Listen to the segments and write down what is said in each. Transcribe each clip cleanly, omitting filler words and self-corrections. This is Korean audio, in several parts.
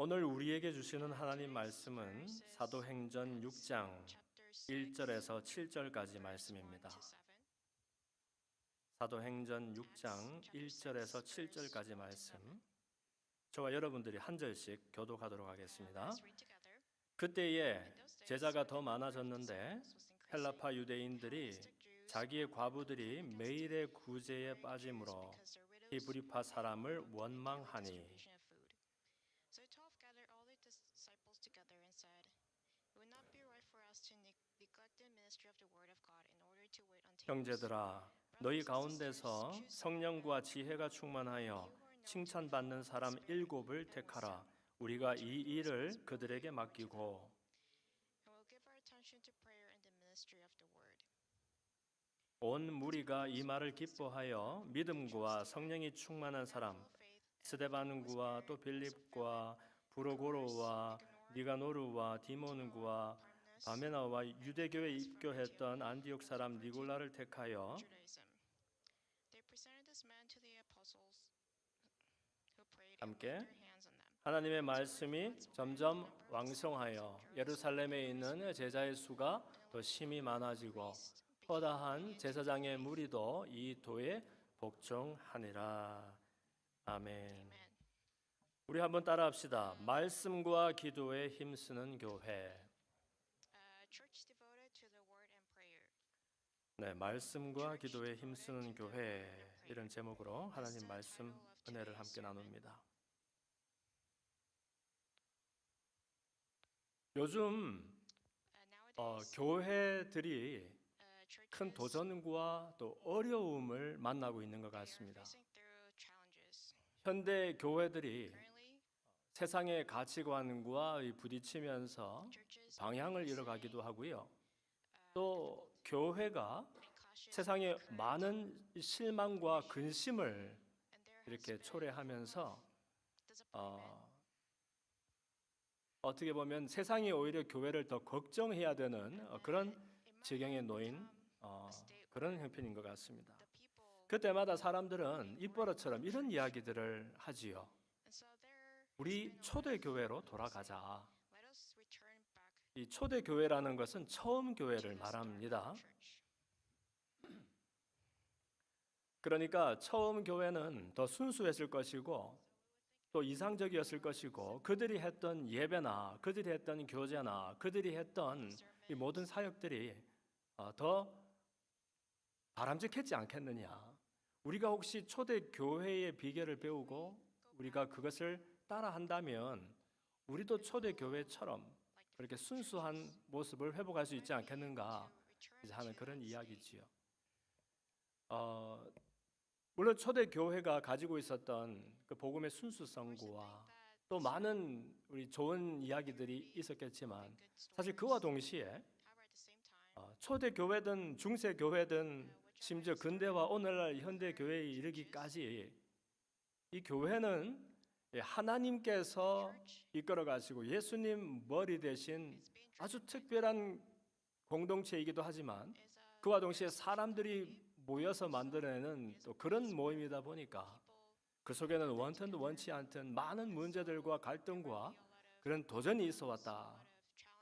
오늘 우리에게 주시는 하나님 말씀은 사도행전 6장 1절에서 7절까지 말씀입니다. 사도행전 6장 1절에서 7절까지 말씀, 저와 여러분들이 한 절씩 교독하도록 하겠습니다. 그때에 제자가 더 많아졌는데 헬라파 유대인들이 자기의 과부들이 매일의 구제에 빠짐으로 히브리파 사람을 원망하니 So 12 gathered all the disciples together and said, It would not be right for us to neglect the ministry of the word of God in order to wait until 형제들아, 너희 가운데서 성령과 지혜가 충만하여 칭찬받는 사람 7을 택하라. 우리가 이 일을 그들에게 맡기고 and we'll give our attention to prayer and the ministry of the word. 온 무리가 이 말을 기뻐하여 믿음과 성령이 충만한 사람 스데반구와 또 빌립과 브로고로와 니가노르와 디모누와 바메나와 유대교에 입교했던 안디옥 사람 니골라를 택하여 They presented this man to the apostles who prayed and 함께 laid their hands on them. 하나님의 말씀이 점점 왕성하여 예루살렘에 있는 제자의 수가 더 심히 많아지고 허다한 제사장의 무리도 이 도에 복종하니라. 아멘. Amen. 우리 한번 따라합시다. 말씀과 기도에 힘쓰는 교회. Church devoted to the word and prayer. 네, 말씀과 기도에 힘쓰는 교회, 이런 제목으로 하나님 말씀 은혜를 함께 나눕니다. 요즘 Nowadays, 교회들이 큰 churches 도전과 또 어려움을 만나고 있는 것 are 같습니다. facing through challenges. 현대 교회들이 Currently, 세상의 가치관과 부딪히면서 churches 방향을 잃어가기도 하고요. 또 교회가 세상에 많은 실망과 근심을 and there has 이렇게 been 초래하면서 disappointment. 어떻게 보면 세상이 오히려 교회를 더 걱정해야 되는 그런 지경에 놓인 그런 형편인 것 같습니다. The people, 그때마다 사람들은 입버릇처럼 이런 이야기들을 하지요. and so there 우리 초대교회로 돌아가자. let us return back 이 초대교회라는 것은 처음 교회를 말합니다. church. 그러니까 처음 교회는 더 순수했을 것이고 또 이상적이었을 것이고 그들이 했던 예배나 그들이 했던 교제나 그들이 했던 이 모든 사역들이 더 바람직했지 않겠느냐. 우리가 혹시 초대교회의 비결을 배우고 우리가 그것을 따라한다면 우리도 초대교회처럼 그렇게 순수한 모습을 회복할 수 있지 않겠는가 이제 하는 그런 이야기지요. 물론 초대교회가 가지고 있었던 그 복음의 순수성과 또 많은 우리 좋은 이야기들이 있었겠지만 사실 그와 동시에 However, at the same time, 초대교회든 중세교회든 심지어 근대와 오늘날 현대교회에 이르기까지 이 교회는 하나님께서 이끌어 가시고 예수님 머리 대신 아주 특별한 공동체이기도 하지만 그와 동시에 사람들이 모여서 만들어내는 또 그런 모임이다 보니까 그 속에는 원튼 원치 않든 많은 문제들과 갈등과 그런 도전이 있어 왔다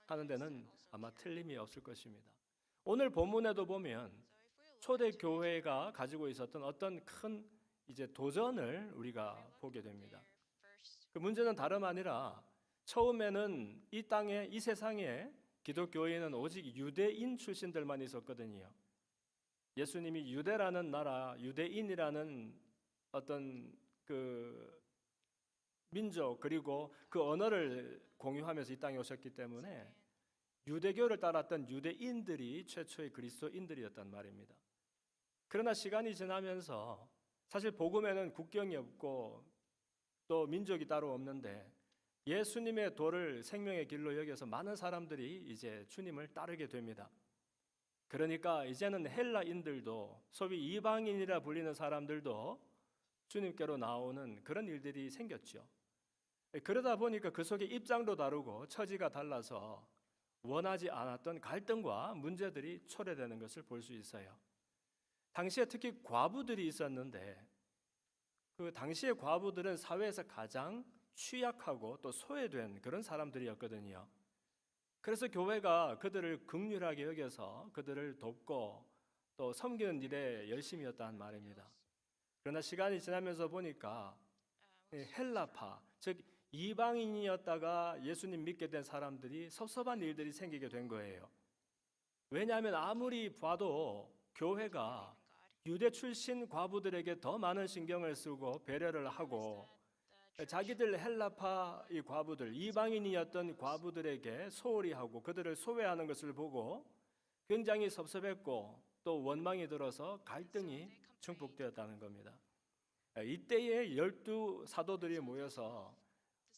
하는 데는 아마 틀림이 없을 것입니다. 오늘 본문에도 보면 초대교회가 가지고 있었던 어떤 큰 이제 도전을 우리가 보게 됩니다. first, 그 문제는 다름 아니라 처음에는 이 땅에 이 세상에 기독교인은 오직 유대인 출신들만 있었거든요. 예수님이 유대라는 나라, 유대인이라는 어떤 그 민족 그리고 그 언어를 공유하면서 이 땅에 오셨기 때문에 유대교를 따랐던 유대인들이 최초의 그리스도인들이었단 말입니다. 그러나 시간이 지나면서 사실 복음에는 국경이 없고 또 민족이 따로 없는데 예수님의 도를 생명의 길로 여겨서 많은 사람들이 이제 주님을 따르게 됩니다. 그러니까 이제는 헬라인들도 소위 이방인이라 불리는 사람들도 주님께로 나오는 그런 일들이 생겼죠. 그러다 보니까 그 속에 입장도 다르고 처지가 달라서 원하지 않았던 갈등과 문제들이 초래되는 것을 볼 수 있어요. 당시에 특히 과부들이 있었는데 그 당시의 과부들은 사회에서 가장 취약하고 또 소외된 그런 사람들이었거든요. 그래서 교회가 그들을 긍휼하게 여겨서 그들을 돕고 또 섬기는 일에 열심이었다는 말입니다. 그러나 시간이 지나면서 보니까 헬라파, 즉 이방인이었다가 예수님 믿게 된 사람들이 섭섭한 일들이 생기게 된 거예요. 왜냐하면 아무리 봐도 교회가 유대 출신 과부들에게 더 많은 신경을 쓰고 배려를 하고 자기들 헬라파 이 과부들, 이방인이었던 과부들에게 소홀히 하고 그들을 소외하는 것을 보고 굉장히 섭섭했고 또 원망이 들어서 갈등이 증폭되었다는 겁니다. 이때에 12 사도들이 모여서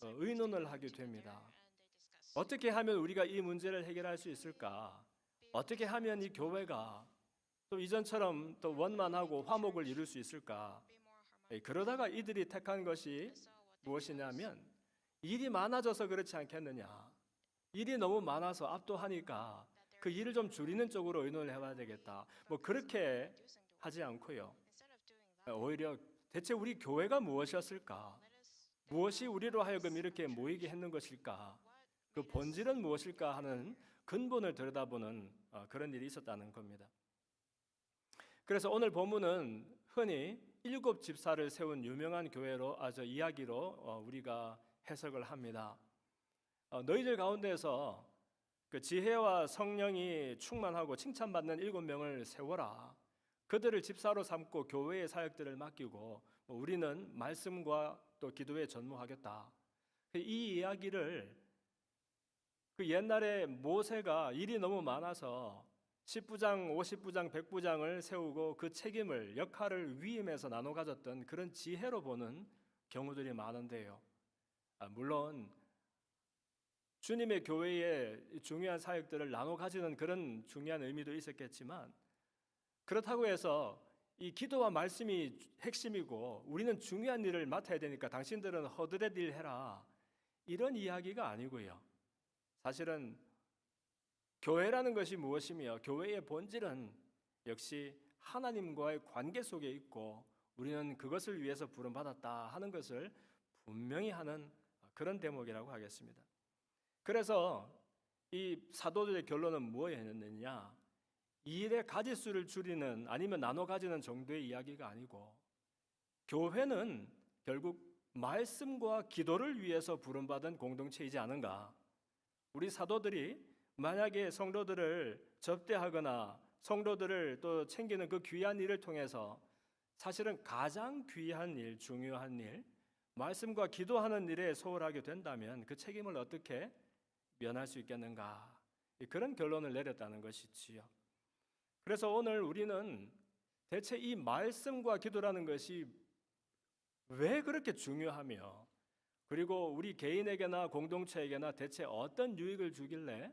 의논을 하게 됩니다. 어떻게 하면 우리가 이 문제를 해결할 수 있을까? 어떻게 하면 이 교회가 또 이전처럼 또 원만하고 화목을 이룰 수 있을까? 그러다가 이들이 택한 것이 무엇이냐면 일이 많아져서 그렇지 않겠느냐. 일이 너무 많아서 압도하니까 그 일을 좀 줄이는 쪽으로 의논을 해봐야 되겠다. 뭐 그렇게 하지 않고요. 오히려 대체 우리 교회가 무엇이었을까? 무엇이 우리로 하여금 이렇게 모이게 했는 것일까? 그 본질은 무엇일까 하는 근본을 들여다보는 그런 일이 있었다는 겁니다. 그래서 오늘 본문은 흔히 7 집사를 세운 유명한 교회로 이야기로 우리가 해석을 합니다. 너희들 가운데서 그 지혜와 성령이 충만하고 칭찬받는 7명을 세워라. 그들을 집사로 삼고 교회의 사역들을 맡기고 우리는 말씀과 또 기도에 전무하겠다. 이 이야기를 그 옛날에 모세가 일이 너무 많아서 10부장, 50부장, 100부장을 세우고 그 책임을 역할을 위임해서 나눠 가졌던 그런 지혜로 보는 경우들이 많은데요. 물론 주님의 교회의 중요한 사역들을 나눠 가지는 그런 중요한 의미도 있었겠지만 그렇다고 해서 이 기도와 말씀이 핵심이고 우리는 중요한 일을 맡아야 되니까 당신들은 허드렛 일 해라 이런 이야기가 아니고요. 사실은 교회라는 것이 무엇이며 교회의 본질은 역시 하나님과의 관계 속에 있고 우리는 그것을 위해서 부름받았다 하는 것을 분명히 하는 그런 대목이라고 하겠습니다. 그래서 이 사도들의 결론은 무엇이었느냐? 이 일의 가지수를 줄이는 아니면 나눠 가지는 정도의 이야기가 아니고 교회는 결국 말씀과 기도를 위해서 부름받은 공동체이지 않은가? 우리 사도들이 만약에 성도들을 접대하거나 성도들을 또 챙기는 그 귀한 일을 통해서 사실은 가장 귀한 일, 중요한 일, 말씀과 기도하는 일에 소홀하게 된다면 그 책임을 어떻게 면할 수 있겠는가? 그런 결론을 내렸다는 것이지요. 그래서 오늘 우리는 대체 이 말씀과 기도라는 것이 왜 그렇게 중요하며 그리고 우리 개인에게나 공동체에게나 대체 어떤 유익을 주길래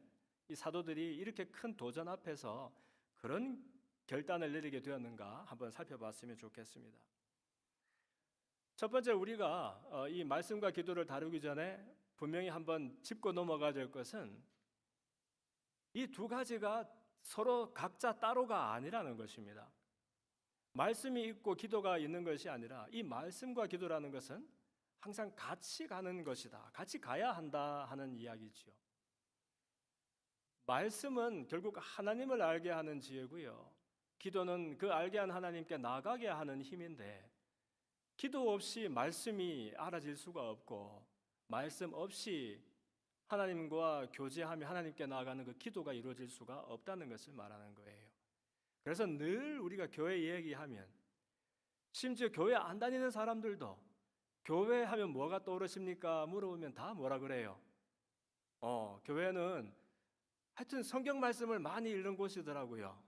이 사도들이 이렇게 큰 도전 앞에서 그런 결단을 내리게 되었는가 한번 살펴봤으면 좋겠습니다. 첫 번째 우리가 이 말씀과 기도를 다루기 전에 분명히 한번 짚고 넘어가야 될 것은 이 두 가지가 서로 각자 따로가 아니라는 것입니다. 말씀이 있고 기도가 있는 것이 아니라 이 말씀과 기도라는 것은 항상 같이 가는 것이다. 같이 가야 한다 하는 이야기지요. 말씀은 결국 하나님을 알게 하는 지혜고요. 기도는 그 알게 한 하나님께 나가게 하는 힘인데 기도 없이 말씀이 알아질 수가 없고 말씀 없이 하나님과 교제하며 하나님께 나아가는 그 기도가 이루어질 수가 없다는 것을 말하는 거예요. 그래서 늘 우리가 교회 얘기하면 심지어 교회 안 다니는 사람들도 교회 하면 뭐가 떠오르십니까? 물어보면 다 뭐라 그래요? 교회는 하여튼 성경 말씀을 많이 읽는 곳이더라고요.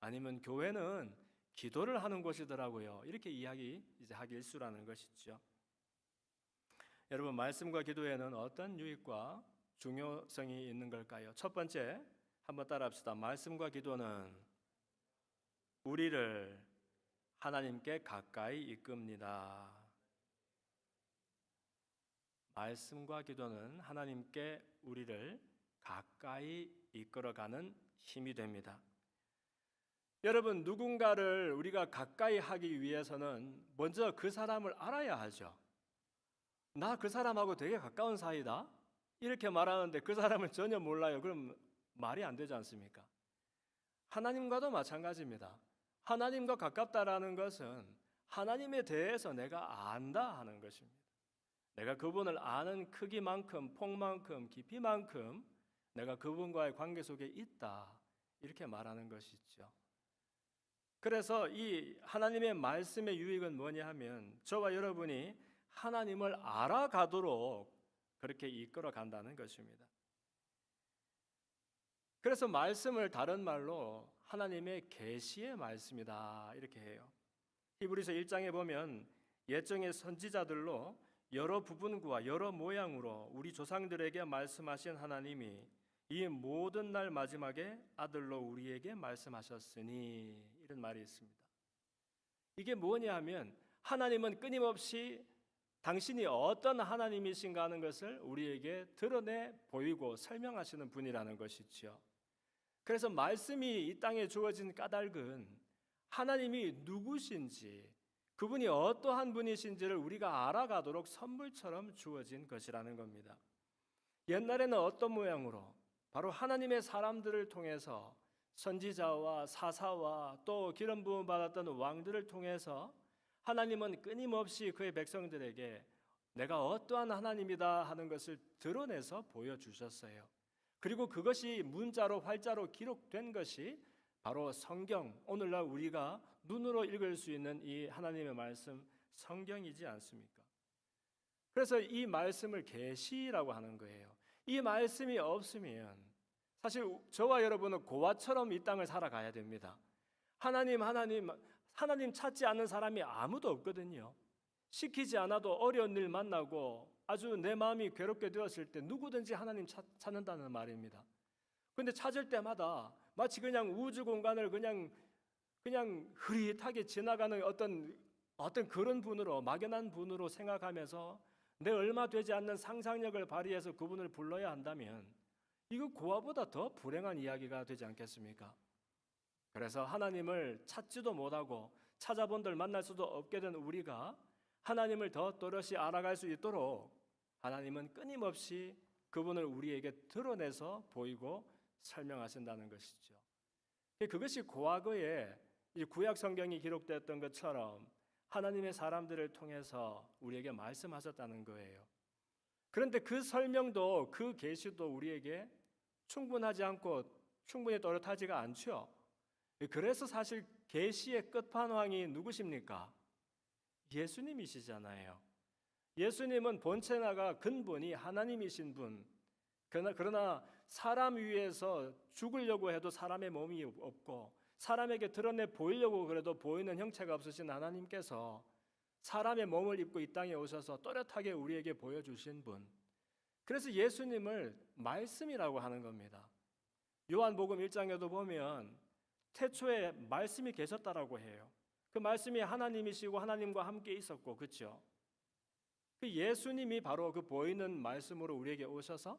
아니면 교회는 기도를 하는 곳이더라고요. 이렇게 이야기 이제 하기 일쑤라는 것이죠. 여러분 말씀과 기도에는 어떤 유익과 중요성이 있는 걸까요? 첫 번째 한번 따라합시다. 말씀과 기도는 우리를 하나님께 가까이 이끕니다. 말씀과 기도는 하나님께 우리를 가까이 이끌어가는 힘이 됩니다. 여러분 누군가를 우리가 가까이 하기 위해서는 먼저 그 사람을 알아야 하죠. 나 그 사람하고 되게 가까운 사이다 이렇게 말하는데 그 사람을 전혀 몰라요. 그럼 말이 안 되지 않습니까? 하나님과도 마찬가지입니다. 하나님과 가깝다라는 것은 하나님에 대해서 내가 안다 하는 것입니다. 내가 그분을 아는 크기만큼, 폭만큼, 깊이만큼 내가 그분과의 관계 속에 있다 이렇게 말하는 것이죠. 그래서 이 하나님의 말씀의 유익은 뭐냐 하면 저와 여러분이 하나님을 알아가도록 그렇게 이끌어 간다는 것입니다. 그래서 말씀을 다른 말로 하나님의 계시의 말씀이다 이렇게 해요. 히브리서 1장에 보면 옛적의 선지자들로 여러 부분과 여러 모양으로 우리 조상들에게 말씀하신 하나님이 이 모든 날 마지막에 아들로 우리에게 말씀하셨으니 이런 말이 있습니다. 이게 뭐냐 하면 하나님은 끊임없이 당신이 어떤 하나님이신가 하는 것을 우리에게 드러내 보이고 설명하시는 분이라는 것이죠. 그래서 말씀이 이 땅에 주어진 까닭은 하나님이 누구신지 그분이 어떠한 분이신지를 우리가 알아가도록 선물처럼 주어진 것이라는 겁니다. 옛날에는 어떤 모양으로 바로 하나님의 사람들을 통해서 선지자와 사사와 또 기름 부음 받았던 왕들을 통해서 하나님은 끊임없이 그의 백성들에게 내가 어떠한 하나님이다 하는 것을 드러내서 보여주셨어요. 그리고 그것이 문자로 활자로 기록된 것이 바로 성경, 오늘날 우리가 눈으로 읽을 수 있는 이 하나님의 말씀 성경이지 않습니까? 그래서 이 말씀을 계시라고 하는 거예요. 이 말씀이 없으면 사실 저와 여러분은 고아처럼 이 땅을 살아가야 됩니다. 하나님 찾지 않는 사람이 아무도 없거든요. 시키지 않아도 어려운 일 만나고 아주 내 마음이 괴롭게 되었을 때 누구든지 하나님 찾는다는 말입니다. 그런데 찾을 때마다 마치 그냥 우주 공간을 그냥 흐릿하게 지나가는 어떤 그런 분으로 막연한 분으로 생각하면서 내 얼마 되지 않는 상상력을 발휘해서 그분을 불러야 한다면 이거 고아보다 더 불행한 이야기가 되지 않겠습니까? 그래서 하나님을 찾지도 못하고 찾아본들 만날 수도 없게 된 우리가 하나님을 더 또렷이 알아갈 수 있도록 하나님은 끊임없이 그분을 우리에게 드러내서 보이고 설명하신다는 것이죠. 그것이 과거에 구약 성경이 기록되었던 것처럼 하나님의 사람들을 통해서 우리에게 말씀하셨다는 거예요. 그런데 그 설명도 그 계시도 우리에게 충분하지 않고 충분히 또렷하지가 않죠. 그래서 사실 계시의 끝판왕이 누구십니까? 예수님이시잖아요. 예수님은 본체나가 근본이 하나님이신 분. 그러나 사람 위에서 죽으려고 해도 사람의 몸이 없고 사람에게 드러내 보이려고 그래도 보이는 형체가 없으신 하나님께서 사람의 몸을 입고 이 땅에 오셔서 또렷하게 우리에게 보여주신 분. 그래서 예수님을 말씀이라고 하는 겁니다. 요한복음 1장에도 보면 태초에 말씀이 계셨다라고 해요. 그 말씀이 하나님이시고 하나님과 함께 있었고, 그렇죠? 그 예수님이 바로 그 보이는 말씀으로 우리에게 오셔서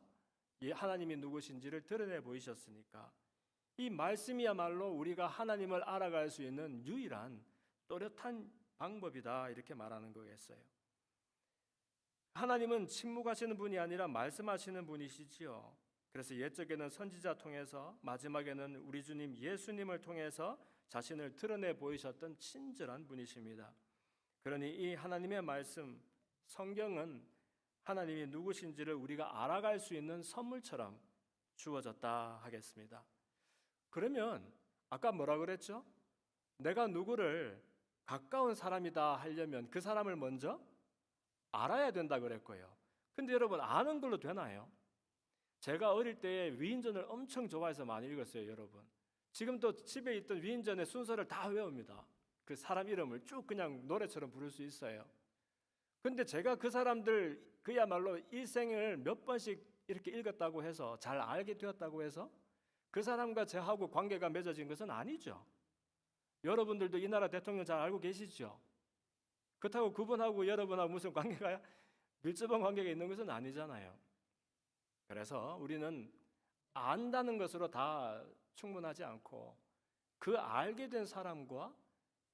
하나님이 누구신지를 드러내 보이셨으니까 이 말씀이야말로 우리가 하나님을 알아갈 수 있는 유일한 또렷한 방법이다 이렇게 말하는 거겠어요. 하나님은 침묵하시는 분이 아니라 말씀하시는 분이시지요. 그래서 옛적에는 선지자 통해서 마지막에는 우리 주님 예수님을 통해서 자신을 드러내 보이셨던 친절한 분이십니다. 그러니 이 하나님의 말씀 성경은 하나님이 누구신지를 우리가 알아갈 수 있는 선물처럼 주어졌다 하겠습니다. 그러면 아까 뭐라 그랬죠? 내가 누구를 가까운 사람이다 하려면 그 사람을 먼저 알아야 된다 그랬고요. 근데 여러분 아는 걸로 되나요? 제가 어릴 때 위인전을 엄청 좋아해서 많이 읽었어요, 여러분. 지금도 집에 있던 위인전의 순서를 다 외웁니다. 그 사람 이름을 쭉 그냥 노래처럼 부를 수 있어요. 근데 제가 그 사람들 그야말로 일생을 몇 번씩 이렇게 읽었다고 해서 잘 알게 되었다고 해서 그 사람과 저하고 관계가 맺어진 것은 아니죠. 여러분들도 이 나라 대통령 잘 알고 계시죠? 그렇다고 그분하고 여러분하고 무슨 관계가 밀접한 관계가 있는 것은 아니잖아요. 그래서 우리는 안다는 것으로 다 충분하지 않고 그 알게 된 사람과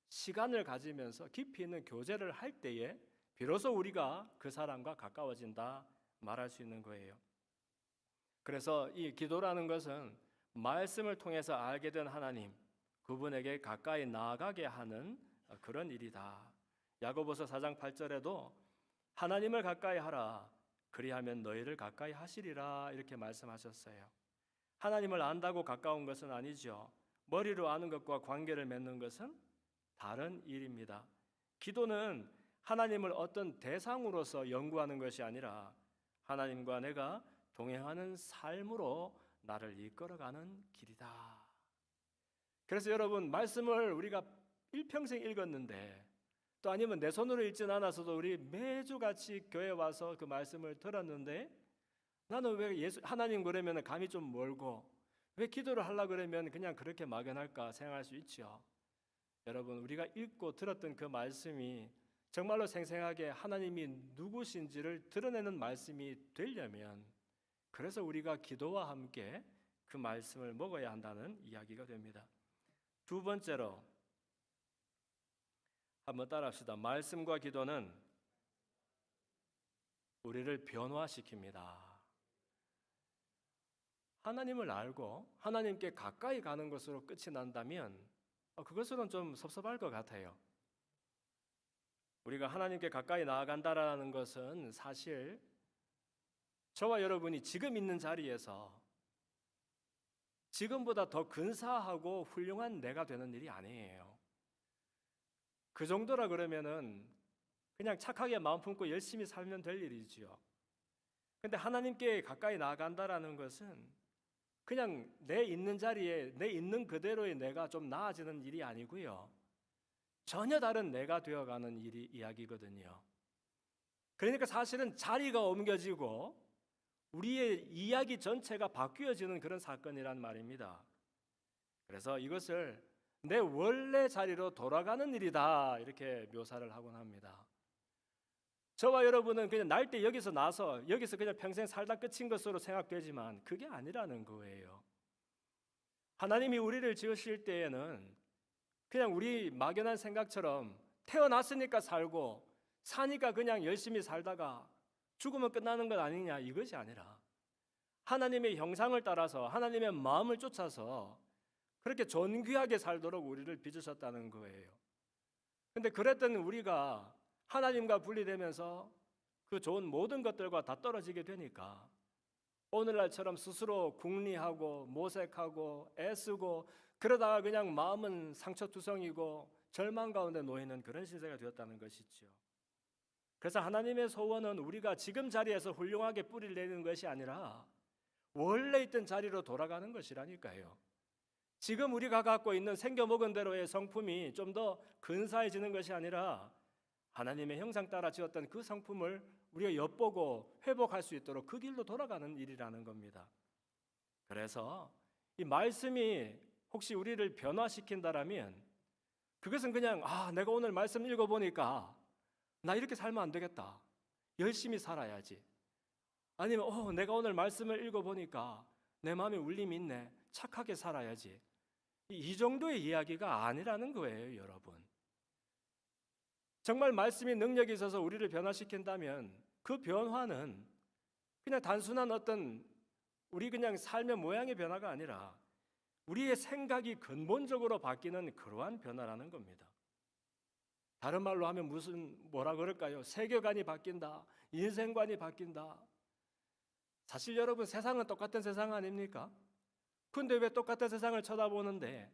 시간을 가지면서 깊이 있는 교제를 할 때에 비로소 우리가 그 사람과 가까워진다 말할 수 있는 거예요. 그래서 이 기도라는 것은 말씀을 통해서 알게 된 하나님, 그분에게 가까이 나아가게 하는 그런 일이다. 야고보서 4장 8절에도 하나님을 가까이 하라, 그리하면 너희를 가까이 하시리라, 이렇게 말씀하셨어요. 하나님을 안다고 가까운 것은 아니죠. 머리로 아는 것과 관계를 맺는 것은 다른 일입니다. 기도는 하나님을 어떤 대상으로서 연구하는 것이 아니라 하나님과 내가 동행하는 삶으로 나를 이끌어가는 길이다. 그래서 여러분, 말씀을 우리가 일평생 읽었는데, 또 아니면 내 손으로 읽진 않아서도 우리 매주 같이 교회 와서 그 말씀을 들었는데, 나는 왜 하나님 그러면 감이 좀 멀고, 왜 기도를 하려고 그러면 그냥 그렇게 막연할까 생각할 수 있죠. 여러분, 우리가 읽고 들었던 그 말씀이 정말로 생생하게 하나님이 누구신지를 드러내는 말씀이 되려면, 그래서 우리가 기도와 함께 그 말씀을 먹어야 한다는 이야기가 됩니다. 두 번째로 한번 따라합시다. 말씀과 기도는 우리를 변화시킵니다. 하나님을 알고 하나님께 가까이 가는 것으로 끝이 난다면 그것으로는 좀 섭섭할 것 같아요. 우리가 하나님께 가까이 나아간다라는 것은 사실 저와 여러분이 지금 있는 자리에서 지금보다 더 근사하고 훌륭한 내가 되는 일이 아니에요. 그 정도라 그러면은 그냥 착하게 마음 품고 열심히 살면 될 일이지요. 근데 하나님께 가까이 나아간다라는 것은 그냥 내 있는 자리에 내 있는 그대로의 내가 좀 나아지는 일이 아니고요. 전혀 다른 내가 되어가는 이야기거든요. 그러니까 사실은 자리가 옮겨지고 우리의 이야기 전체가 바뀌어지는 그런 사건이란 말입니다. 그래서 이것을 내 원래 자리로 돌아가는 일이다, 이렇게 묘사를 하곤 합니다. 저와 여러분은 그냥 날 때 여기서 나서 여기서 그냥 평생 살다 끝인 것으로 생각되지만 그게 아니라는 거예요. 하나님이 우리를 지으실 때에는 그냥 우리 막연한 생각처럼 태어났으니까 살고 사니까 그냥 열심히 살다가 죽으면 끝나는 것 아니냐, 이것이 아니라 하나님의 형상을 따라서 하나님의 마음을 쫓아서 그렇게 존귀하게 살도록 우리를 빚으셨다는 거예요. 근데 그랬던 우리가 하나님과 분리되면서 그 좋은 모든 것들과 다 떨어지게 되니까 오늘날처럼 스스로 궁리하고 모색하고 애쓰고 그러다가 그냥 마음은 상처투성이고 절망 가운데 놓이는 그런 신세가 되었다는 것이죠. 그래서 하나님의 소원은 우리가 지금 자리에서 훌륭하게 뿌리를 내는 것이 아니라 원래 있던 자리로 돌아가는 것이라니까요. 지금 우리가 갖고 있는 생겨먹은 대로의 성품이 좀 더 근사해지는 것이 아니라 하나님의 형상 따라 지었던 그 성품을 우리가 엿보고 회복할 수 있도록 그 길로 돌아가는 일이라는 겁니다. 그래서 이 말씀이 혹시 우리를 변화시킨다라면 그것은 그냥 내가 오늘 말씀 읽어보니까 나 이렇게 살면 안 되겠다, 열심히 살아야지, 아니면 내가 오늘 말씀을 읽어보니까 내 마음에 울림이 있네, 착하게 살아야지, 이 정도의 이야기가 아니라는 거예요. 여러분, 정말 말씀이 능력이 있어서 우리를 변화시킨다면 그 변화는 그냥 단순한 어떤 우리 그냥 삶의 모양의 변화가 아니라 우리의 생각이 근본적으로 바뀌는 그러한 변화라는 겁니다. 다른 말로 하면 뭐라 그럴까요? 세계관이 바뀐다, 인생관이 바뀐다. 사실 여러분, 세상은 똑같은 세상 아닙니까? 근데 왜 똑같은 세상을 쳐다보는데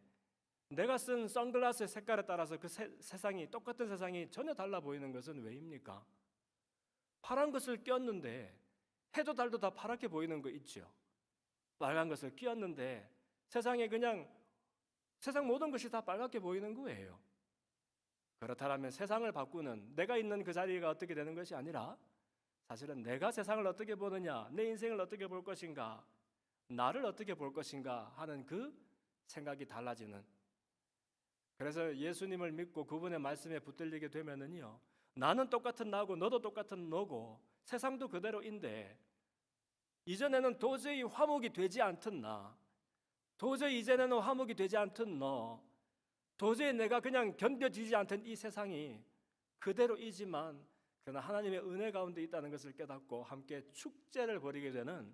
내가 쓴 선글라스의 색깔에 따라서 그 세상이, 똑같은 세상이 전혀 달라 보이는 것은 왜입니까? 파란 것을 꼈는데 해도 달도 다 파랗게 보이는 거 있죠. 빨간 것을 끼웠는데 세상에 그냥 세상 모든 것이 다 빨갛게 보이는 거예요. 그렇다면 세상을 바꾸는 내가 있는 그 자리가 어떻게 되는 것이 아니라 사실은 내가 세상을 어떻게 보느냐, 내 인생을 어떻게 볼 것인가, 나를 어떻게 볼 것인가 하는 그 생각이 달라지는. 그래서 예수님을 믿고 그분의 말씀에 붙들리게 되면은요, 나는 똑같은 나고 너도 똑같은 너고 세상도 그대로인데 이전에는 도저히 화목이 되지 않던 나, 도저히 이제는 화목이 되지 않던 너, 도저히 내가 그냥 견뎌지지 않던 이 세상이 그대로이지만 그러나 하나님의 은혜 가운데 있다는 것을 깨닫고 함께 축제를 벌이게 되는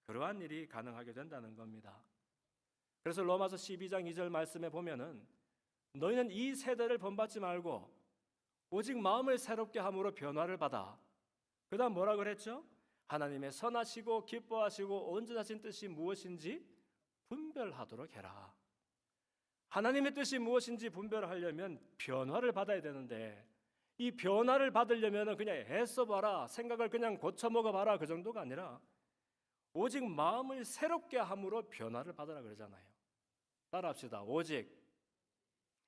그러한 일이 가능하게 된다는 겁니다. 그래서 로마서 12장 2절 말씀에 보면은 너희는 이 세대를 본받지 말고 오직 마음을 새롭게 함으로 변화를 받아. 그 다음 뭐라 그랬죠? 하나님의 선하시고 기뻐하시고 온전하신 뜻이 무엇인지 분별하도록 해라. 하나님의 뜻이 무엇인지 분별하려면 변화를 받아야 되는데 이 변화를 받으려면 그냥 애써봐라, 생각을 그냥 고쳐먹어봐라 그 정도가 아니라 오직 마음을 새롭게 함으로 변화를 받으라 그러잖아요. 따라합시다. 오직.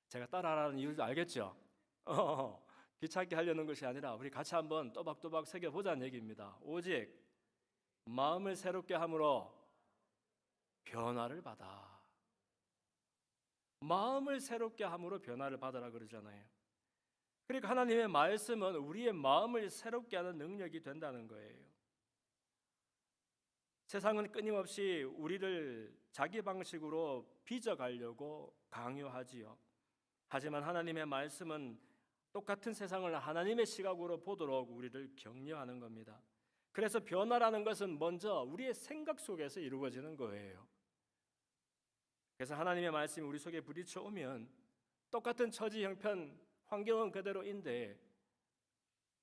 제가 따라하라는 이유도 알겠죠? 귀찮게 하려는 것이 아니라 우리 같이 한번 또박또박 새겨보자는 얘기입니다. 오직 마음을 새롭게 함으로 변화를 받아. 마음을 새롭게 함으로 변화를 받으라 그러잖아요. 그러니까 하나님의 말씀은 우리의 마음을 새롭게 하는 능력이 된다는 거예요. 세상은 끊임없이 우리를 자기 방식으로 빚어가려고 강요하지요. 하지만 하나님의 말씀은 똑같은 세상을 하나님의 시각으로 보도록 우리를 격려하는 겁니다. 그래서 변화라는 것은 먼저 우리의 생각 속에서 이루어지는 거예요. 그래서 하나님의 말씀이 우리 속에 부딪혀 오면 똑같은 처지 형편 환경은 그대로인데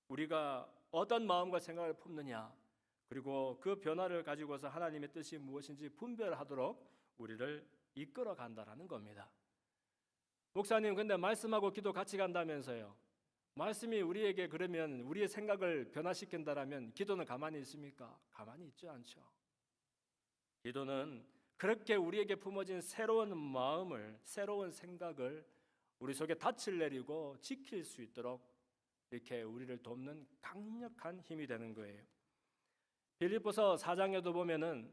우리가 어떤 마음과 생각을 품느냐, 그리고 그 변화를 가지고서 하나님의 뜻이 무엇인지 분별하도록 우리를 이끌어 간다라는 겁니다. 목사님, 근데 말씀하고 기도 같이 간다면서요. 말씀이 우리에게 그러면 우리의 생각을 변화시킨다라면 기도는 가만히 있습니까? 가만히 있지 않죠. 기도는 그렇게 우리에게 품어진 새로운 마음을, 새로운 생각을 우리 속에 닻을 내리고 지킬 수 있도록 이렇게 우리를 돕는 강력한 힘이 되는 거예요. 빌립보서 4장에도 보면은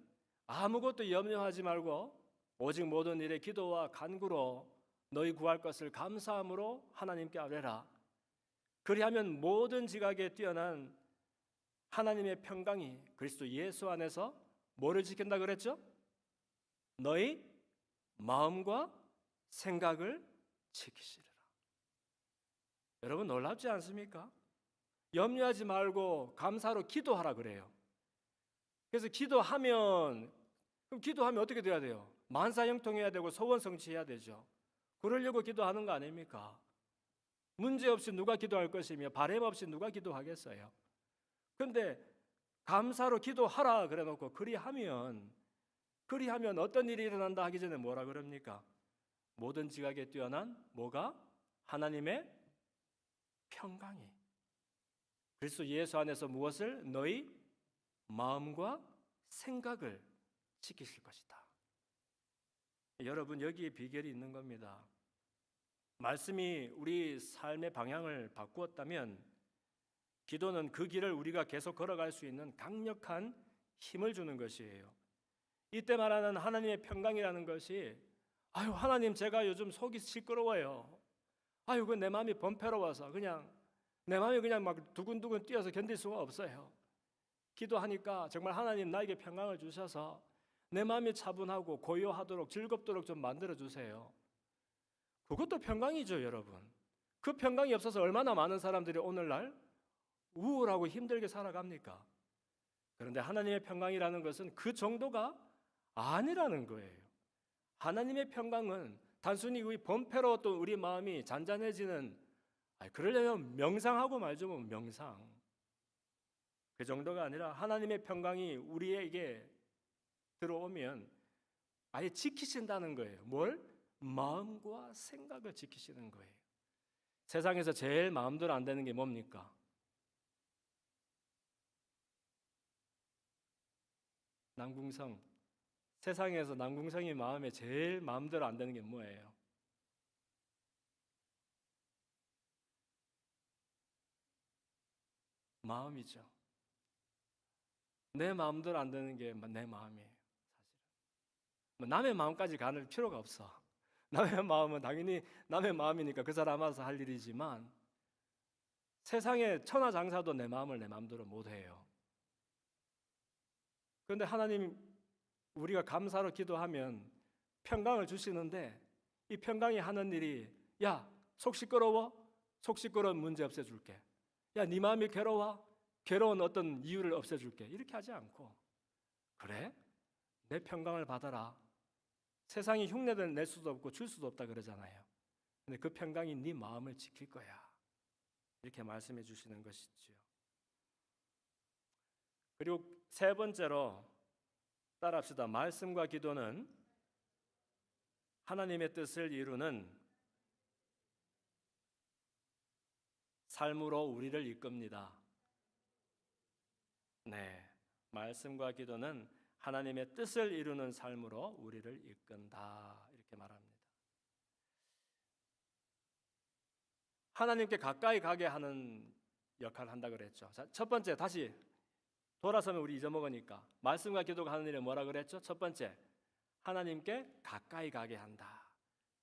아무것도 염려하지 말고 오직 모든 일에 기도와 간구로 너희 구할 것을 감사함으로 하나님께 아뢰라. 그리하면 모든 지각에 뛰어난 하나님의 평강이 그리스도 예수 안에서 뭐를 지킨다 그랬죠? 너희 마음과 생각을 지키시리라. 여러분 놀랍지 않습니까? 염려하지 말고 감사로 기도하라 그래요. 그래서 기도하면 어떻게 돼야 돼요? 만사형통해야 되고 소원 성취해야 되죠. 그러려고 기도하는 거 아닙니까? 문제 없이 누가 기도할 것이며 바람 없이 누가 기도하겠어요? 근데 감사로 기도하라 그래 놓고 그리하면 어떤 일이 일어난다 하기 전에 뭐라 그럽니까? 모든 지각에 뛰어난 뭐가? 하나님의 평강이 그리스도 예수 안에서 무엇을? 너희 마음과 생각을 지키실 것이다. 여러분 여기에 비결이 있는 겁니다. 말씀이 우리 삶의 방향을 바꾸었다면 기도는 그 길을 우리가 계속 걸어갈 수 있는 강력한 힘을 주는 것이에요. 이때 말하는 하나님의 평강이라는 것이 아유 하나님 제가 요즘 속이 시끄러워요. 아유 그 내 마음이 번패로워서 그냥 내 마음이 그냥 막 두근두근 뛰어서 견딜 수가 없어요. 기도하니까 정말 하나님 나에게 평강을 주셔서 내 마음이 차분하고 고요하도록 즐겁도록 좀 만들어 주세요. 그것도 평강이죠, 여러분. 그 평강이 없어서 얼마나 많은 사람들이 오늘날 우울하고 힘들게 살아갑니까? 그런데 하나님의 평강이라는 것은 그 정도가 아니라는 거예요. 하나님의 평강은 단순히 우리 번패로웠던 우리 마음이 잔잔해지는 그러려면 명상하고 말죠, 명상. 그 정도가 아니라 하나님의 평강이 우리에게 들어오면 아예 지키신다는 거예요. 뭘? 마음과 생각을 지키시는 거예요. 세상에서 제일 마음대로 안 되는 게 뭡니까? 남궁성. 세상에서 남궁성이 마음에 제일 마음대로 안 되는 게 뭐예요? 마음이죠. 내 마음대로 안 되는 게 내 마음이에요. 사실은 남의 마음까지 가는 필요가 없어. 남의 마음은 당연히 남의 마음이니까 그 사람 알아서 할 일이지만 세상의 천하장사도 내 마음을 내 마음대로 못 해요. 그런데 하나님 우리가 감사로 기도하면 평강을 주시는데 이 평강이 하는 일이 야, 속 시끄러워? 속 시끄러운 문제 없애줄게. 야, 네 마음이 괴로워? 괴로운 어떤 이유를 없애줄게. 이렇게 하지 않고, 그래? 내 평강을 받아라. 세상이 흉내를 낼 수도 없고 줄 수도 없다 그러잖아요. 근데 그 평강이 네 마음을 지킬 거야. 이렇게 말씀해 주시는 것이지요. 그리고 세 번째로 따라합시다. 말씀과 기도는 하나님의 뜻을 이루는 삶으로 우리를 이끕니다. 네, 말씀과 기도는 하나님의 뜻을 이루는 삶으로 우리를 이끈다. 이렇게 말합니다. 하나님께 가까이 가게 하는 역할을 한다 그랬죠. 자, 첫 번째, 다시 돌아서면 우리 잊어먹으니까 말씀과 기도가 하는 일은 뭐라 그랬죠? 첫 번째, 하나님께 가까이 가게 한다.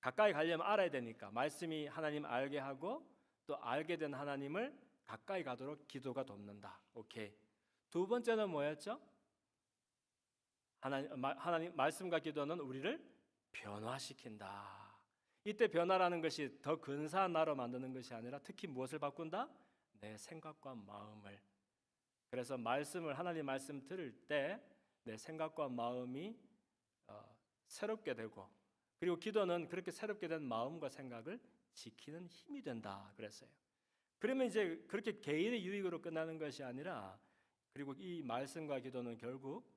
가까이 가려면 알아야 되니까 말씀이 하나님 알게 하고 또 알게 된 하나님을 가까이 가도록 기도가 돕는다. 오케이. 두 번째는 뭐였죠? 하나님 말씀과 기도는 우리를 변화시킨다. 이때 변화라는 것이 더 근사한 나로 만드는 것이 아니라 특히 무엇을 바꾼다? 내 생각과 마음을. 그래서 말씀을 하나님 말씀 들을 때 내 생각과 마음이 새롭게 되고, 그리고 기도는 그렇게 새롭게 된 마음과 생각을 지키는 힘이 된다 그랬어요. 그러면 이제 그렇게 개인의 유익으로 끝나는 것이 아니라, 그리고 이 말씀과 기도는 결국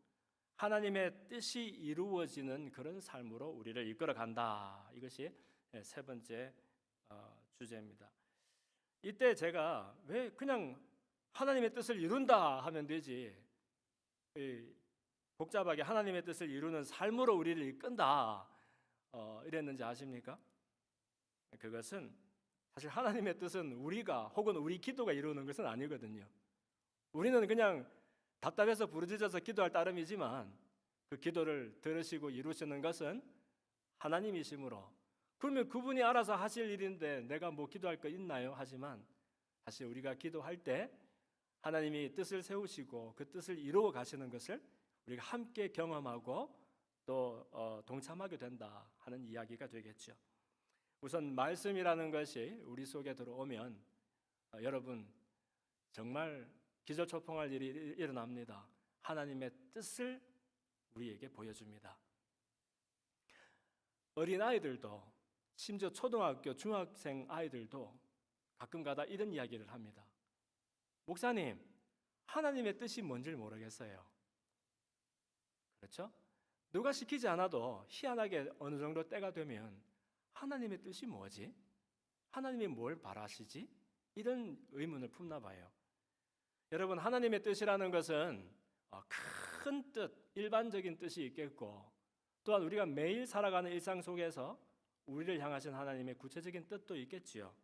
하나님의 뜻이 이루어지는 그런 삶으로 우리를 이끌어 간다. 이것이 세 번째 주제입니다. 이때 제가 왜 그냥 하나님의 뜻을 이룬다 하면 되지, 복잡하게 하나님의 뜻을 이루는 삶으로 우리를 이끈다 이랬는지 아십니까? 그것은 사실 하나님의 뜻은 우리가 혹은 우리 기도가 이루는 것은 아니거든요. 우리는 그냥 답답해서 부르짖어서 기도할 따름이지만 그 기도를 들으시고 이루시는 것은 하나님이시므로, 그러면 그분이 알아서 하실 일인데 내가 뭐 기도할 거 있나요? 하지만 사실 우리가 기도할 때 하나님이 뜻을 세우시고 그 뜻을 이루어 가시는 것을 우리가 함께 경험하고 또 동참하게 된다 하는 이야기가 되겠죠. 우선 말씀이라는 것이 우리 속에 들어오면 여러분 정말 기절초풍할 일이 일어납니다. 하나님의 뜻을 우리에게 보여줍니다. 어린아이들도, 심지어 초등학교, 중학생 아이들도 가끔가다 이런 이야기를 합니다. 목사님, 하나님의 뜻이 뭔지를 모르겠어요. 그렇죠? 누가 시키지 않아도 희한하게 어느 정도 때가 되면 하나님의 뜻이 뭐지? 하나님이 뭘 바라시지? 이런 의문을 품나 봐요. 여러분, 하나님의 뜻이라는 것은 큰 뜻, 일반적인 뜻이 있겠고, 또한 우리가 매일 살아가는 일상 속에서 우리를 향하신 하나님의 구체적인 뜻도 있겠지요.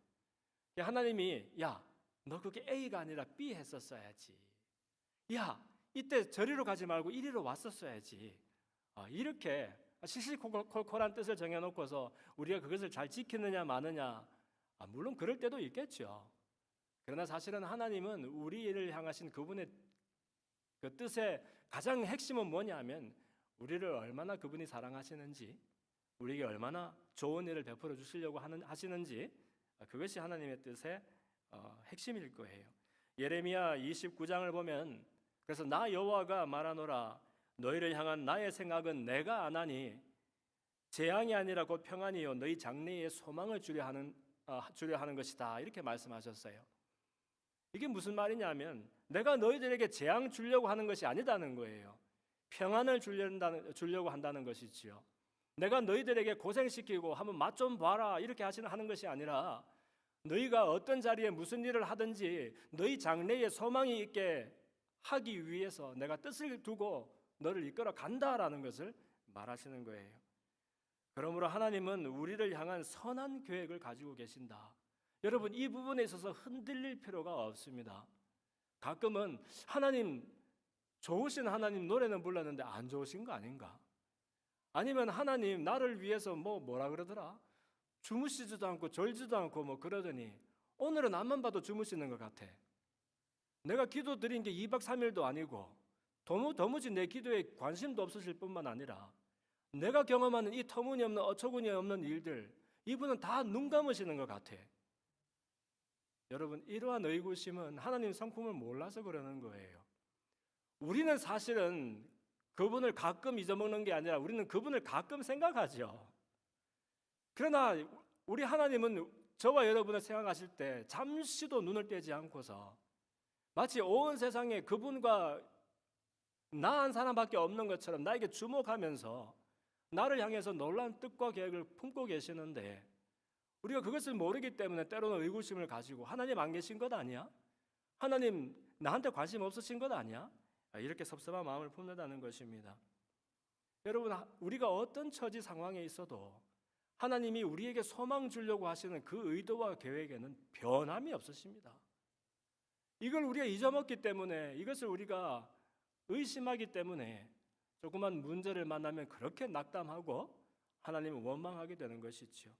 하나님이 야, 너 그게 A가 아니라 B 했었어야지. 야, 이때 저리로 가지 말고 이리로 왔었어야지. 이렇게 시시콜콜한 뜻을 정해놓고서 우리가 그것을 잘 지키느냐 마느냐, 물론 그럴 때도 있겠죠. 그러나 사실은 하나님은 우리를 향하신 그분의 그 뜻의 가장 핵심은 뭐냐면 우리를 얼마나 그분이 사랑하시는지, 우리에게 얼마나 좋은 일을 베풀어 주시려고 하시는지, 그것이 하나님의 뜻의 핵심일 거예요. 예레미야 29장을 보면, 그래서 나 여호와가 말하노라, 너희를 향한 나의 생각은 내가 아나니 재앙이 아니라 곧 평안이요 너희 장래에 소망을 주려 하는 것이다, 이렇게 말씀하셨어요. 이게 무슨 말이냐면 내가 너희들에게 재앙 주려고 하는 것이 아니다는 거예요. 평안을 주려고 한다는 것이지요. 내가 너희들에게 고생시키고 한번 맛 좀 봐라 이렇게 하는 것이 아니라, 너희가 어떤 자리에 무슨 일을 하든지 너희 장래에 소망이 있게 하기 위해서 내가 뜻을 두고 너를 이끌어 간다라는 것을 말하시는 거예요. 그러므로 하나님은 우리를 향한 선한 계획을 가지고 계신다. 여러분, 이 부분에 있어서 흔들릴 필요가 없습니다. 가끔은 하나님, 좋으신 하나님 노래는 불렀는데 안 좋으신 거 아닌가? 아니면 하나님 나를 위해서 뭐라 그러더라? 주무시지도 않고 졸지도 않고 뭐 그러더니 오늘은 앞만 봐도 주무시는 것 같아. 내가 기도 드린 게 2박 3일도 아니고 도무지 내 기도에 관심도 없으실 뿐만 아니라 내가 경험하는 이 터무니없는 어처구니 없는 일들, 이분은 다 눈 감으시는 것 같아. 여러분, 이러한 의구심은 하나님 성품을 몰라서 그러는 거예요. 우리는 사실은 그분을 가끔 잊어먹는 게 아니라 우리는 그분을 가끔 생각하죠. 그러나 우리 하나님은 저와 여러분을 생각하실 때 잠시도 눈을 떼지 않고서 마치 온 세상에 그분과 나 한 사람밖에 없는 것처럼 나에게 주목하면서 나를 향해서 놀라운 뜻과 계획을 품고 계시는데, 우리가 그것을 모르기 때문에 때로는 의구심을 가지고 하나님 안 계신 것 아니야? 하나님 나한테 관심 없으신 것 아니야? 이렇게 섭섭한 마음을 품는다는 것입니다. 여러분, 우리가 어떤 처지 상황에 있어도 하나님이 우리에게 소망 주려고 하시는 그 의도와 계획에는 변함이 없으십니다. 이걸 우리가 잊어먹기 때문에, 이것을 우리가 의심하기 때문에 조그만 문제를 만나면 그렇게 낙담하고 하나님을 원망하게 되는 것이죠.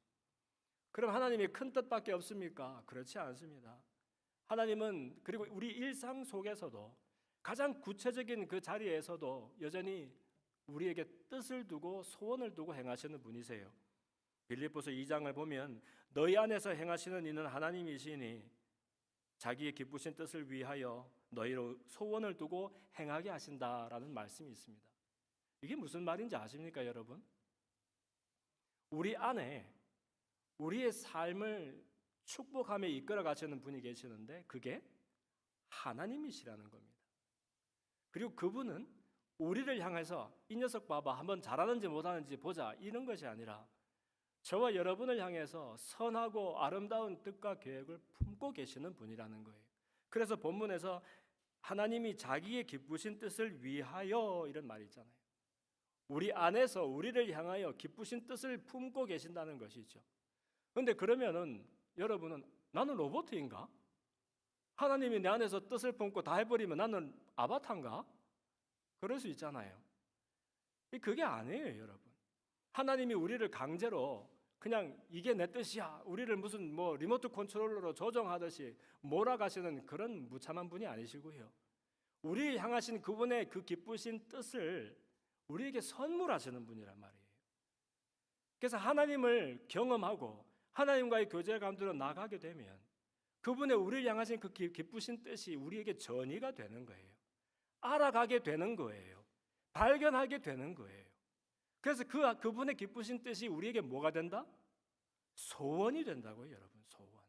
그럼 하나님이 큰 뜻밖에 없습니까? 그렇지 않습니다. 하나님은 그리고 우리 일상 속에서도 가장 구체적인 그 자리에서도 여전히 우리에게 뜻을 두고 소원을 두고 행하시는 분이세요. 빌립보서 2장을 보면 너희 안에서 행하시는 이는 하나님이시니 자기의 기쁘신 뜻을 위하여 너희로 소원을 두고 행하게 하신다라는 말씀이 있습니다. 이게 무슨 말인지 아십니까, 여러분? 우리 안에 우리의 삶을 축복하며 이끌어 가시는 분이 계시는데 그게 하나님이시라는 겁니다. 그리고 그분은 우리를 향해서 이 녀석 봐봐, 한번 잘하는지 못하는지 보자, 이런 것이 아니라 저와 여러분을 향해서 선하고 아름다운 뜻과 계획을 품고 계시는 분이라는 거예요. 그래서 본문에서 하나님이 자기의 기쁘신 뜻을 위하여 이런 말이 있잖아요. 우리 안에서 우리를 향하여 기쁘신 뜻을 품고 계신다는 것이죠. 그런데 그러면은 여러분은 나는 로봇인가? 하나님이 내 안에서 뜻을 품고 다 해버리면 나는 아바타인가? 그럴 수 있잖아요. 그게 아니에요, 여러분. 하나님이 우리를 강제로 그냥 이게 내 뜻이야, 우리를 무슨 리모트 컨트롤러로 조정하듯이 몰아가시는 그런 무참한 분이 아니시고요. 우리 향하신 그분의 그 기쁘신 뜻을 우리에게 선물하시는 분이란 말이에요. 그래서 하나님을 경험하고 하나님과의 교제 가운데로 나가게 되면 그분의 우리를 향하신 그 기쁘신 뜻이 우리에게 전이가 되는 거예요. 알아가게 되는 거예요. 발견하게 되는 거예요. 그래서 그분의 기쁘신 뜻이 우리에게 뭐가 된다? 소원이 된다고요, 여러분. 소원.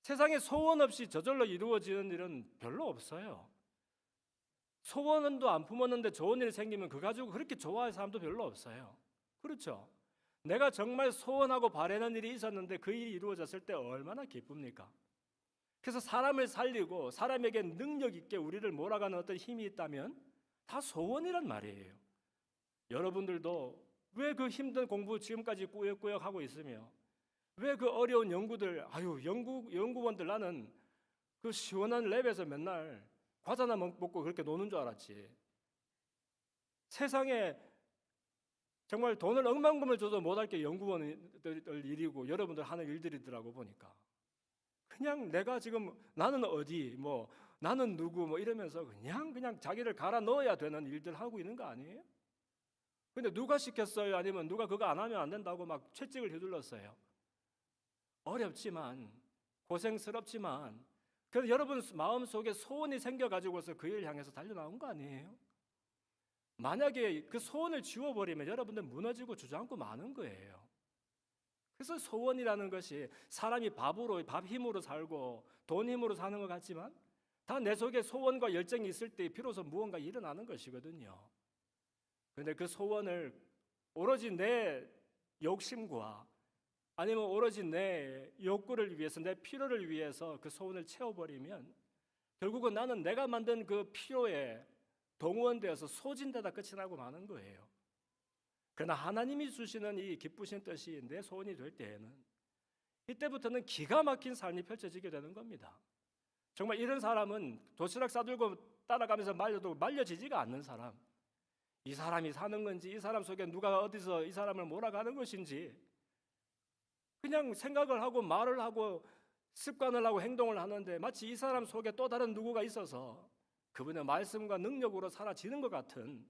세상에 소원 없이 저절로 이루어지는 일은 별로 없어요. 소원도 안 품었는데 좋은 일이 생기면 그거 가지고 그렇게 좋아할 사람도 별로 없어요. 그렇죠? 내가 정말 소원하고 바라는 일이 있었는데 그 일이 이루어졌을 때 얼마나 기쁩니까? 그래서 사람을 살리고 사람에게 능력 있게 우리를 몰아가는 어떤 힘이 있다면 다 소원이란 말이에요. 여러분들도 왜 그 힘든 공부 지금까지 꾸역꾸역 하고 있으며 왜 그 어려운 연구들, 연구원들 나는 그 시원한 랩에서 맨날 과자나 먹고 그렇게 노는 줄 알았지. 세상에 정말 돈을 억만금을 줘도 못할 게 연구원들 일이고 여러분들 하는 일들이더라고 보니까. 그냥 내가 지금 나는 어디 나는 누구 이러면서 그냥 자기를 갈아 넣어야 되는 일들 하고 있는 거 아니에요? 근데 누가 시켰어요? 아니면 누가 그거 안 하면 안 된다고 막 채찍을 휘둘렀어요? 어렵지만 고생스럽지만 그래서 여러분 마음속에 소원이 생겨가지고서 그 일을 향해서 달려나온 거 아니에요? 만약에 그 소원을 지워버리면 여러분들 무너지고 주저앉고 마는 거예요. 그래서 소원이라는 것이 사람이 밥 힘으로 살고 돈 힘으로 사는 것 같지만 다 내 속에 소원과 열정이 있을 때 비로소 무언가 일어나는 것이거든요. 그런데 그 소원을 오로지 내 욕심과 아니면 오로지 내 욕구를 위해서 내 필요를 위해서 그 소원을 채워버리면 결국은 나는 내가 만든 그 필요에 동원되어서 소진되다 끝이 나고 마는 거예요. 그러나 하나님이 주시는 이 기쁘신 뜻이 내 소원이 될 때에는 이때부터는 기가 막힌 삶이 펼쳐지게 되는 겁니다. 정말 이런 사람은 도시락 싸들고 따라가면서 말려도 말려지지가 않는 사람. 이 사람이 사는 건지 이 사람 속에 누가 어디서 이 사람을 몰아가는 것인지 그냥 생각을 하고 말을 하고 습관을 하고 행동을 하는데 마치 이 사람 속에 또 다른 누구가 있어서 그분의 말씀과 능력으로 사라지는 것 같은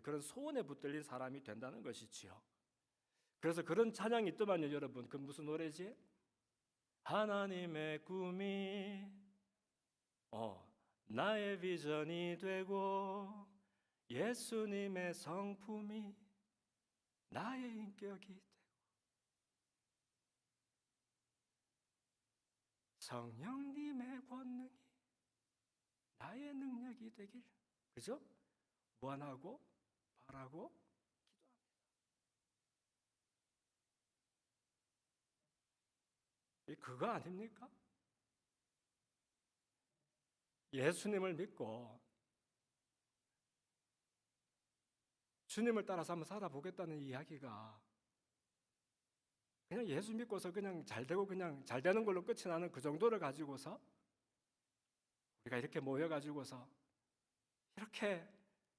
그런 소원에 붙들린 사람이 된다는 것이지요. 그래서 그런 찬양이 있더만요, 여러분. 그 무슨 노래지? 하나님의 꿈이 나의 비전이 되고 예수님의 성품이 나의 인격이 되고 성령님의 권능이 나의 능력이 되길, 그죠? 원하고 바라고 기도합니다. 이 그거 아닙니까? 예수님을 믿고 주님을 따라서 한번 살아보겠다는 이야기가 그냥 예수 믿고서 그냥 잘 되고 그냥 잘 되는 걸로 끝이 나는 그 정도를 가지고서 우리가 이렇게 모여가지고서 이렇게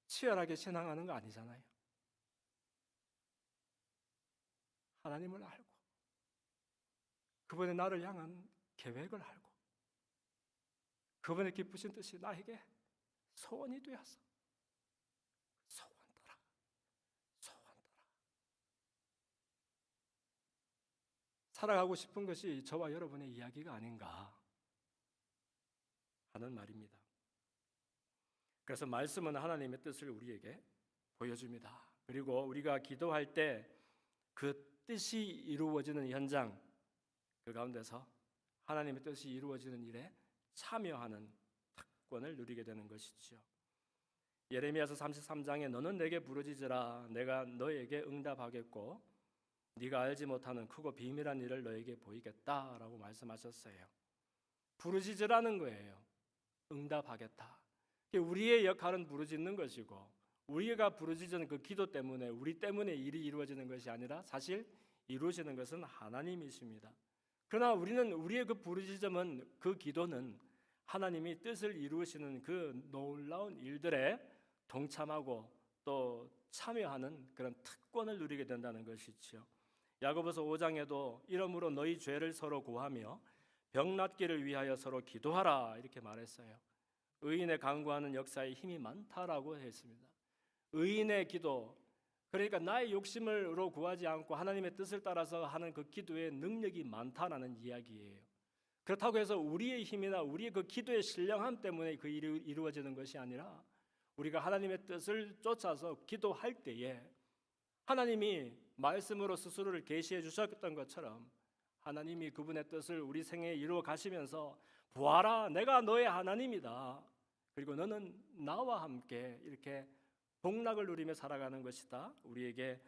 치열하게 신앙하는 거 아니잖아요. 하나님을 알고 그분의 나를 향한 계획을 알고 그분의 기쁘신 뜻이 나에게 소원이 되어서 소원 따라 살아가고 싶은 것이 저와 여러분의 이야기가 아닌가 하는 말입니다. 그래서 말씀은 하나님의 뜻을 우리에게 보여줍니다. 그리고 우리가 기도할 때 그 뜻이 이루어지는 현장, 그 가운데서 하나님의 뜻이 이루어지는 일에 참여하는 특권을 누리게 되는 것이죠. 예레미야서 33장에 너는 내게 부르짖으라 내가 너에게 응답하겠고 네가 알지 못하는 크고 비밀한 일을 너에게 보이겠다라고 말씀하셨어요. 부르짖으라는 거예요. 응답하겠다. 우리의 역할은 부르짖는 것이고 우리가 부르짖는 그 기도 때문에 우리 때문에 일이 이루어지는 것이 아니라 사실 이루어지는 것은 하나님이십니다. 그러나 우리는 우리의 그 부르짖음은 그 기도는 하나님이 뜻을 이루시는 그 놀라운 일들에 동참하고 또 참여하는 그런 특권을 누리게 된다는 것이죠. 야고보서 5장에도 이러므로 너희 죄를 서로 고하며 병 낫기를 위하여 서로 기도하라 이렇게 말했어요. 의인의 간구하는 역사에 힘이 많다라고 했습니다. 의인의 기도, 그러니까 나의 욕심으로 구하지 않고 하나님의 뜻을 따라서 하는 그 기도에 능력이 많다라는 이야기예요. 그렇다고 해서 우리의 힘이나 우리의 그 기도의 신령함 때문에 그 일이 이루어지는 것이 아니라 우리가 하나님의 뜻을 쫓아서 기도할 때에 하나님이 말씀으로 스스로를 계시해 주셨던 것처럼 하나님이 그분의 뜻을 우리 생애에 이루어 가시면서 보아라 내가 너의 하나님이다. 그리고 너는 나와 함께 이렇게 복락을 누리며 살아가는 것이다. 우리에게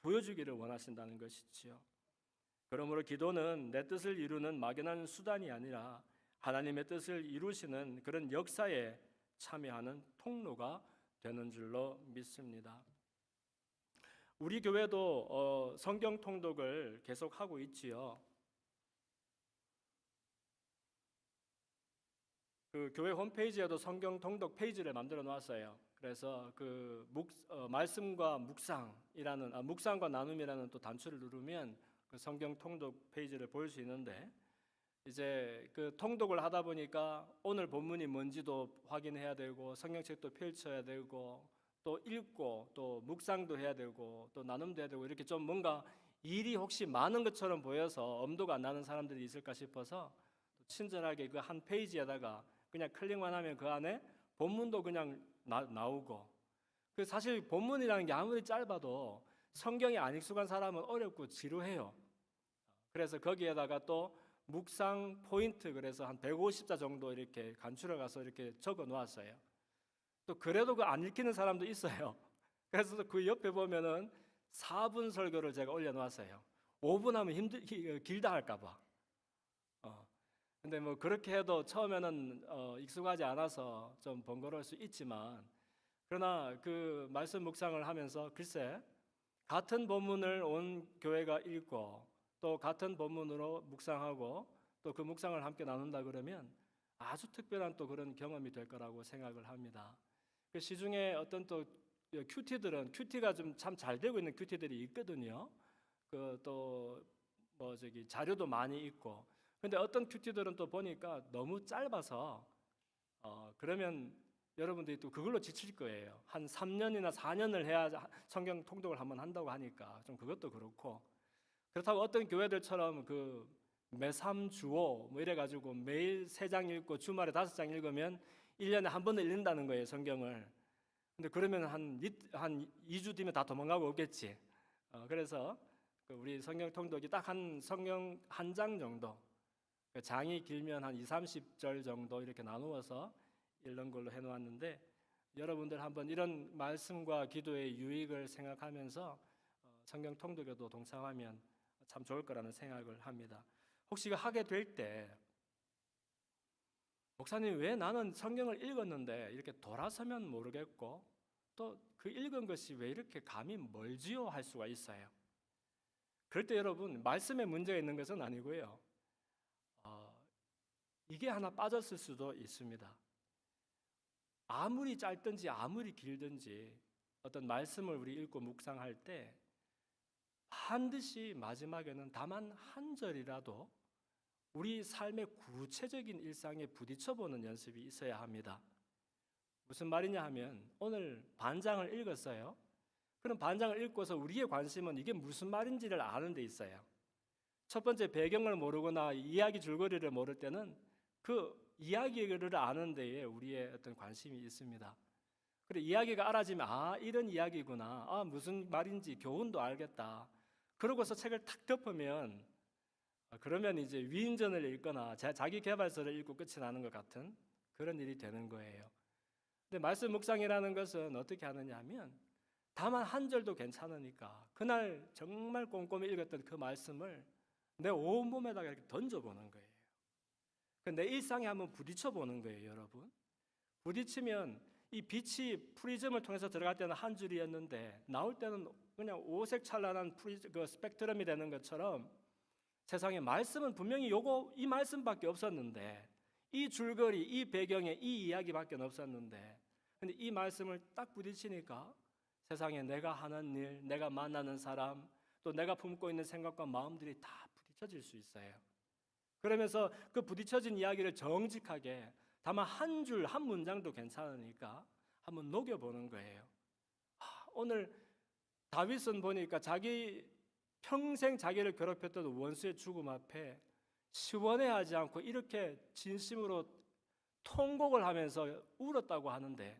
보여주기를 원하신다는 것이지요. 그러므로 기도는 내 뜻을 이루는 막연한 수단이 아니라 하나님의 뜻을 이루시는 그런 역사에 참여하는 통로가 되는 줄로 믿습니다. 우리 교회도 성경 통독을 계속하고 있지요. 그 교회 홈페이지에도 성경 통독 페이지를 만들어 놓았어요. 그래서 그 말씀과 묵상이라는 묵상과 나눔이라는 또 단추를 누르면 그 성경 통독 페이지를 볼 수 있는데 이제 그 통독을 하다 보니까 오늘 본문이 뭔지도 확인해야 되고 성경책도 펼쳐야 되고 또 읽고 또 묵상도 해야 되고 또 나눔도 해야 되고 이렇게 좀 뭔가 일이 혹시 많은 것처럼 보여서 엄두가 안 나는 사람들이 있을까 싶어서 친절하게 그 한 페이지에다가 그냥 클릭만 하면 그 안에 본문도 그냥 나오고 그 사실 본문이라는 게 아무리 짧아도 성경에 안 익숙한 사람은 어렵고 지루해요. 그래서 거기에다가 또 묵상 포인트 그래서 한 150자 정도 이렇게 간추려 가서 이렇게 적어 놓았어요. 또 그래도 그 안 읽히는 사람도 있어요. 그래서 그 옆에 보면은 4분 설교를 제가 올려 놓았어요. 5분 하면 길다 할까 봐. 근데 뭐 그렇게 해도 처음에는 익숙하지 않아서 좀 번거로울 수 있지만 그러나 그 말씀 묵상을 하면서 글쎄 같은 본문을 온 교회가 읽고 또 같은 본문으로 묵상하고 또 그 묵상을 함께 나눈다 그러면 아주 특별한 또 그런 경험이 될 거라고 생각을 합니다. 그 시중에 어떤 또 큐티가 좀 참 잘 되고 있는 큐티들이 있거든요. 그 또 뭐 저기 자료도 많이 있고. 근데 어떤 큐티들은 또 보니까 너무 짧아서 그러면 여러분들이 또 그걸로 지칠 거예요. 한 3년이나 4년을 해야 성경 통독을 한번 한다고 하니까 좀 그것도 그렇고 그렇다고 어떤 교회들처럼 그 매삼주오 뭐 이래가지고 매일 3장 읽고 주말에 5장 읽으면 1년에 한 번은 읽는다는 거예요, 성경을. 근데 그러면 한 2주 뒤면 다 도망가고 없겠지. 그래서 우리 성경 통독이 딱 한 성경 한 장 정도, 장이 길면 한 20-30절 정도 이렇게 나누어서 읽는 걸로 해놓았는데, 여러분들 한번 이런 말씀과 기도의 유익을 생각하면서 성경 통독에도 동참하면 참 좋을 거라는 생각을 합니다. 혹시 이거 하게 될 때 목사님 왜 나는 성경을 읽었는데 이렇게 돌아서면 모르겠고 또 그 읽은 것이 왜 이렇게 감이 멀지요 할 수가 있어요. 그럴 때 여러분, 말씀에 문제가 있는 것은 아니고요, 이게 하나 빠졌을 수도 있습니다. 아무리 짧든지 아무리 길든지 어떤 말씀을 우리 읽고 묵상할 때 반드시 마지막에는 다만 한 절이라도 우리 삶의 구체적인 일상에 부딪혀보는 연습이 있어야 합니다. 무슨 말이냐 하면, 오늘 반장을 읽었어요. 그럼 반장을 읽고서 우리의 관심은 이게 무슨 말인지를 아는 데 있어요. 첫 번째, 배경을 모르거나 이야기 줄거리를 모를 때는 그 이야기를 아는 데에 우리의 어떤 관심이 있습니다. 그래, 이야기가 알아지면 이런 이야기구나, 무슨 말인지 교훈도 알겠다. 그러고서 책을 탁 덮으면 그러면 이제 위인전을 읽거나 자기 개발서를 읽고 끝이 나는 것 같은 그런 일이 되는 거예요. 근데 말씀 묵상이라는 것은 어떻게 하느냐 하면, 다만 한 절도 괜찮으니까 그날 정말 꼼꼼히 읽었던 그 말씀을 내 온몸에다가 이렇게 던져보는 거예요. 내 일상에 한번 부딪혀보는 거예요, 여러분. 부딪히면 이 빛이 프리즘을 통해서 들어갈 때는 한 줄이었는데 나올 때는 그냥 오색 찬란한 그 스펙트럼이 되는 것처럼, 세상에 말씀은 분명히 이 말씀밖에 없었는데, 이 줄거리, 이 배경에 이 이야기밖에 없었는데, 근데 이 말씀을 딱 부딪히니까 세상에 내가 하는 일, 내가 만나는 사람, 또 내가 품고 있는 생각과 마음들이 다 부딪혀질 수 있어요. 그러면서 그 부딪혀진 이야기를 정직하게 다만 한 줄, 한 문장도 괜찮으니까 한번 녹여보는 거예요. 오늘 다윗은 보니까 평생 자기를 괴롭혔던 원수의 죽음 앞에 시원해하지 않고 이렇게 진심으로 통곡을 하면서 울었다고 하는데,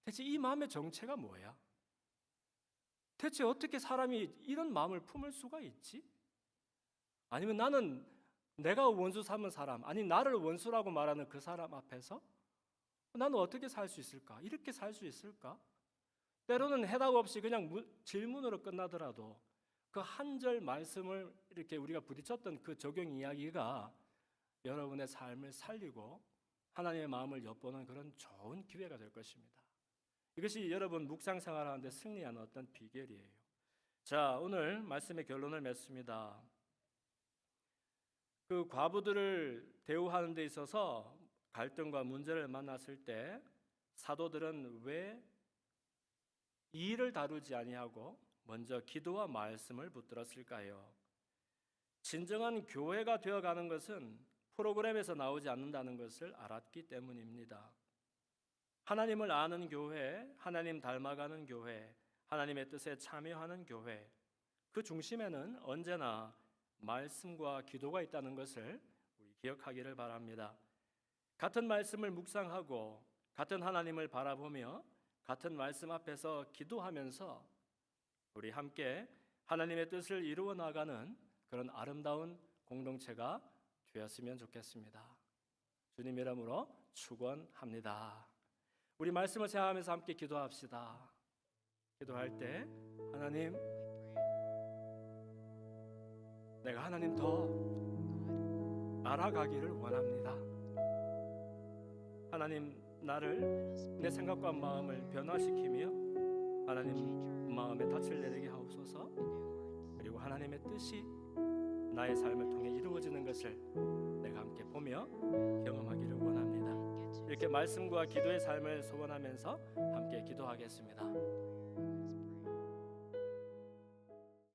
대체 이 마음의 정체가 뭐야? 대체 어떻게 사람이 이런 마음을 품을 수가 있지? 아니면 나는 내가 원수 삼은 사람, 아니 나를 원수라고 말하는 그 사람 앞에서 나는 어떻게 살 수 있을까? 이렇게 살 수 있을까? 때로는 해답 없이 그냥 질문으로 끝나더라도 그 한 절 말씀을 이렇게 우리가 부딪혔던 그 적용 이야기가 여러분의 삶을 살리고 하나님의 마음을 엿보는 그런 좋은 기회가 될 것입니다. 이것이 여러분 묵상 생활하는데 승리하는 어떤 비결이에요. 자, 오늘 말씀의 결론을 맺습니다. 그 과부들을 대우하는 데 있어서 갈등과 문제를 만났을 때 사도들은 왜 이 일을 다루지 아니하고 먼저 기도와 말씀을 붙들었을까요? 진정한 교회가 되어가는 것은 프로그램에서 나오지 않는다는 것을 알았기 때문입니다. 하나님을 아는 교회, 하나님 닮아가는 교회, 하나님의 뜻에 참여하는 교회, 그 중심에는 언제나 말씀과 기도가 있다는 것을 우리 기억하기를 바랍니다. 같은 말씀을 묵상하고 같은 하나님을 바라보며 같은 말씀 앞에서 기도하면서 우리 함께 하나님의 뜻을 이루어 나가는 그런 아름다운 공동체가 되었으면 좋겠습니다. 주님 이름으로 축원합니다. 우리 말씀을 생각하면서 함께 기도합시다. 기도할 때 하나님, 내가 하나님 더 알아가기를 원합니다. 하나님, 나를 내 생각과 마음을 변화시키며 하나님 마음에 닻을 내리게 하옵소서. 그리고 하나님의 뜻이 나의 삶을 통해 이루어지는 것을 내가 함께 보며 경험하기를 원합니다. 이렇게 말씀과 기도의 삶을 소원하면서 함께 기도하겠습니다.